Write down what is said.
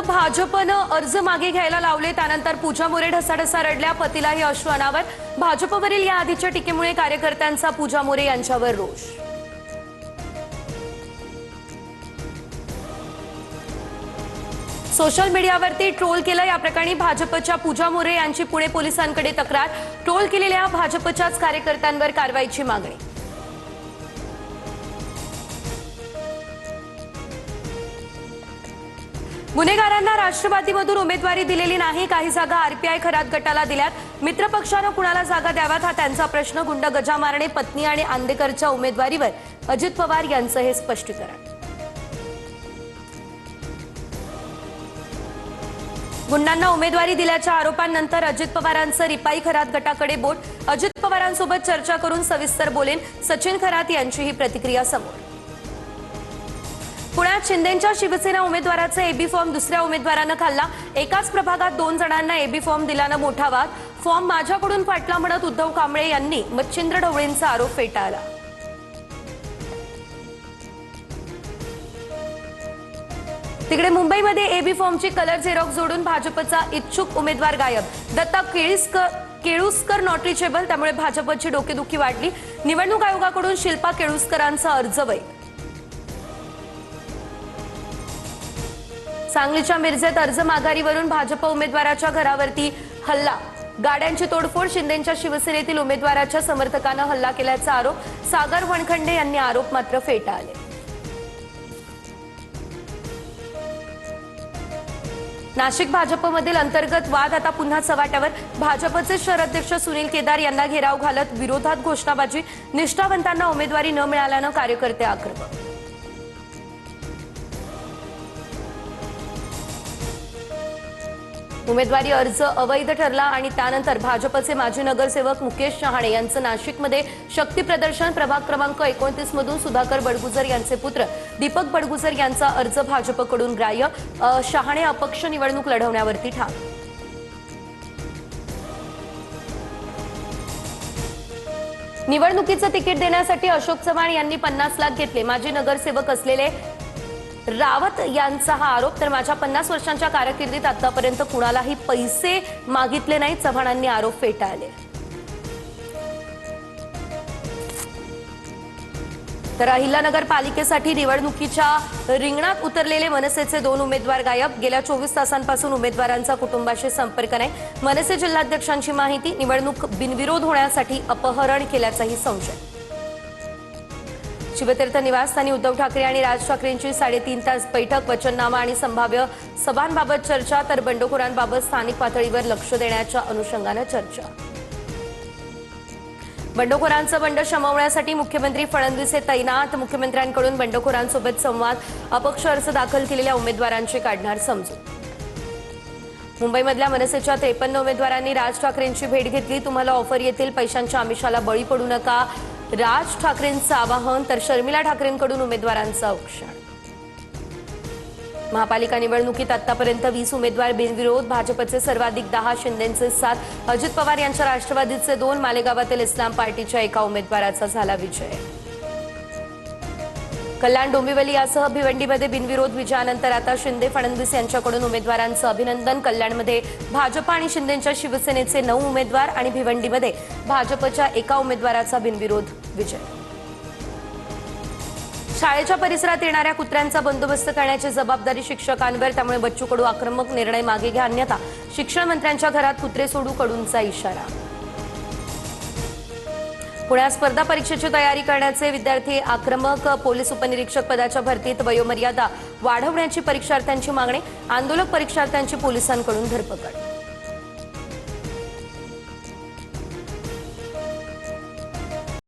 भाजपनं अर्ज मागे घ्यायला लावले त्यानंतर पूजा मोरे ढसाढसा रडल्या, पतीलाही अश्रू अनावर। भाजपवरील या आधीच्या टीकेमुळे कार्यकर्त्यांचा पूजा मोरे यांच्यावर रोष। सोशल मीडियावरती ट्रोल केलं। या प्रकरणी भाजपच्या पूजा मोरे यांची पुणे पोलिसांकडे तक्रार। ट्रोल केलेल्या भाजपच्याच कार्यकर्त्यांवर कारवाईची मागणी। गुन्हेगारांना राष्ट्रवादीमधून उमेदवारी दिलेली नाही, काही जागा आरपीआय खरात गटाला दिल्यात। मित्रपक्षानं कुणाला जागा द्याव्यात हा त्यांचा प्रश्न। गुंड गजा मारणे पत्नी आणि आंदेकरच्या उमेदवारीवर अजित पवार यांचं हे स्पष्टीकरण। गुंडांना उमेदवारी दिल्याच्या आरोपांनंतर अजित पवारांचं रिपाई खरात गटाकडे बोट। अजित पवारांसोबत चर्चा करून सविस्तर बोलेन, सचिन खरात यांची ही प्रतिक्रिया समोर। पुण्यात शिंदेंच्या शिवसेना उमेदवाराचा एबी फॉर्म दुसऱ्या उमेदवारानं खाल्ला। एकाच प्रभागात 2 जणांना एबी फॉर्म दिल्यानं मोठा वाद। फॉर्म माझ्याकडून फाटला म्हणत उद्धव कांबळे यांनी मच्छिंद्र ढवळेंचा आरोप फेटाळला। तिकडे मुंबईमध्ये एबी फॉर्मची कलर झेरॉक्स जोडून भाजपचा इच्छुक उमेदवार गायब। दत्ता केळुस्कर नॉट रिचेबल, त्यामुळे भाजपची डोकेदुखी वाढली। निवडणूक आयोगाकडून शिल्पा केळुस्करांचा अर्ज वैध। सांगलीच्या मिरजेत अर्ज माघारीवरून भाजप उमेदवाराच्या घरावरती हल्ला। गाड्यांची तोडफोड। शिंदेंच्या शिवसेनेतील उमेदवाराच्या समर्थकांना हल्ला केल्याचा आरोप। सागर वणखंडे यांनी आरोप मात्र फेटाळले। नाशिक भाजपमधील अंतर्गत वाद आता पुन्हा चव्हाट्यावर। भाजपचे शहर अध्यक्ष सुनील केदार यांना घेराव घालत विरोधात घोषणाबाजी। निष्ठावंतांना उमेदवारी न मिळाल्यानं कार्यकर्ते आक्रमक। उमेदवारी अर्ज अवैध ठरला आणि त्यानंतर भाजपचे माजी नगरसेवक मुकेश शहाणे यांचं नाशिकमध्ये शक्ती प्रदर्शन। प्रभाग क्रमांक 29 मधून सुधाकर बडगुजर यांचे पुत्र दीपक बडगुजर यांचा अर्ज भाजपकडून ग्राह्य। शहाणे अपक्ष निवडणूक लढवण्यावरती ठाम। निवडणुकीचं तिकीट देण्यासाठी अशोक चव्हाण यांनी 50 लाख घेतले। माजी नगरसेवक असलेले रावत यांचा हा आरोप। तर माझ्या 50 वर्षांच्या कारकिर्दीत आतापर्यंत कुणालाही पैसे मागितले नाही, चव्हाणांनी आरोप फेटाळले। तर अहिल्यानगर पालिकेसाठी निवडणुकीच्या रिंगणात उतरलेले मनसेचे 2 उमेदवार गायब। गेल्या 24 तासांपासून उमेदवारांचा कुटुंबाशी संपर्क नाही। मनसे जिल्हाध्यक्षांची माहिती, निवडणूक बिनविरोध होण्यासाठी अपहरण केल्याचाही संशय। शिवतीर्थ निवासस्थानी उद्धव ठाकरे आणि राज ठाकरेंची 3.5 तास बैठक। वचननामा आणि संभाव्य सभांबाबत चर्चा, तर बंडखोरांबाबत स्थानिक पातळीवर लक्ष देण्याच्या अनुषंगाने चर्चा। बंडखोरांचं बंड शमवण्यासाठी मुख्यमंत्री फडणवीस हे तैनात। मुख्यमंत्र्यांकडून बंडखोरांसोबत संवाद। अपक्ष अर्ज दाखल केलेल्या उमेदवारांची काढणार समजूत। मुंबईमधल्या मनसेच्या 53 उमेदवारांनी राज ठाकरेंची भेट घेतली। तुम्हाला ऑफर येतील, पैशांच्या आमिषाला बळी पडू नका, राज ठाकरेंचं आवाहन। तर शर्मिला ठाकरेंकडून उमेदवारांचं औक्षण। महापालिका निवडणुकीत आतापर्यंत 20 उमेदवार बिनविरोध। भाजपचे सर्वाधिक 10, शिंदेंचे 7, अजित पवार यांच्या राष्ट्रवादीचे 2, मालेगावातील इस्लाम पार्टीच्या 1 उमेदवाराचा झाला विजय। कल्याण, डोंबिवली यासह भिवंडीमध्ये बिनविरोध विजयानंतर आता शिंदे फडणवीस यांच्याकडून उमेदवारांचं अभिनंदन। कल्याणमध्ये भाजप आणि शिंदेंच्या शिवसेनेचे 9 उमेदवार आणि भिवंडीमध्ये भाजपच्या 1 उमेदवाराचा बिनविरोध विजय। शाळेच्या परिसरात येणाऱ्या कुत्र्यांचा बंदोबस्त करण्याची जबाबदारी शिक्षकांवर, त्यामुळे बच्चू कडू आक्रमक, निर्णय मागे घ्या अन्यथा शिक्षण मंत्र्यांच्या घरात कुत्रे सोडू, कडूंचा इशारा। पुण्यात स्पर्धा परीक्षेची तयारी करण्याचे विद्यार्थी आक्रमक। पोलीस उपनिरीक्षक पदाच्या भरतीत वयोमर्यादा वाढवण्याची परीक्षार्थ्यांची मागणी। आंदोलक परीक्षार्थ्यांची पोलिसांकडून धरपकड।